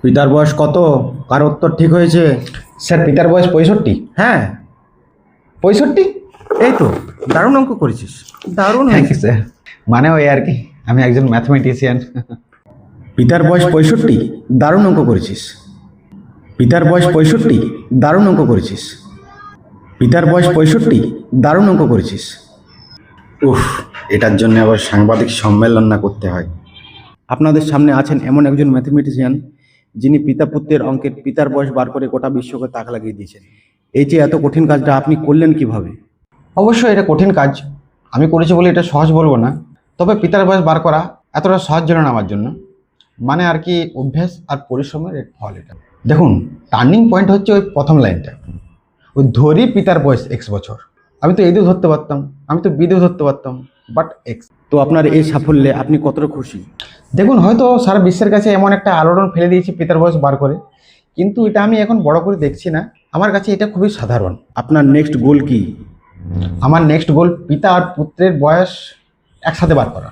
পিতার বয়স কত? কার উত্তর ঠিক হয়েছে? স্যার পিতার বয়স 65। হ্যাঁ, 65? এই তো, দারুণ অঙ্ক করেছিস, দারুণ থ্যাংক হয়েছে। ইউ স্যার, মানে ওই আর কি, আমি একজন ম্যাথমেটিশিয়ান। পিতার বয়স 65, দারুণ অঙ্ক করেছিস। পিতার বয়স 65, দারুণ অঙ্ক করেছিস। পিতার বয়স 65, দারুণ অঙ্ক করেছিস। উফ, এটার জন্য আবার সাংবাদিক সম্মেলন না করতে হয়। আপনাদের সামনে আছেন এমন একজন ম্যাথমেটিশিয়ান যিনি পিতা পুত্রের অঙ্কের পিতার বয়স বার করে গোটা বিশ্বকে তাক লাগিয়ে দিয়েছেন। এই যে এত কঠিন কাজটা আপনি করলেন কিভাবে? অবশ্যই এটা কঠিন কাজ, আমি করেছি বলে এটা সহজ বলবো না। তবে পিতার বয়স বার করা এতটা সহজ ছিল না আমার জন্য, মানে আর কি অভ্যেস আর পরিশ্রমের এর ফল এটা। দেখুন, টার্নিং পয়েন্ট হচ্ছে ওই প্রথম লাইনটা, ওই ধরি পিতার বয়স এক্স বছর। আমি তো এই দিয়েও ধরতে পারতাম, আমি তো বি দিয়েও ধরতে পারতাম, বাট এক্স। তো আপনার এই সাফল্যে আপনি কতটা খুশি? দেখুন, হয়তো সারা বিশ্বের কাছে এমন একটা আলোড়ন ফেলে দিয়েছি পিতার বয়স বার করে, কিন্তু এটা আমি এখন বড় করে দেখছি না, আমার কাছে এটা খুবই সাধারণ। আপনার নেক্সট গোল কি? আমার নেক্সট গোল পিতা আর পুত্রের বয়স একসাথে বার করা।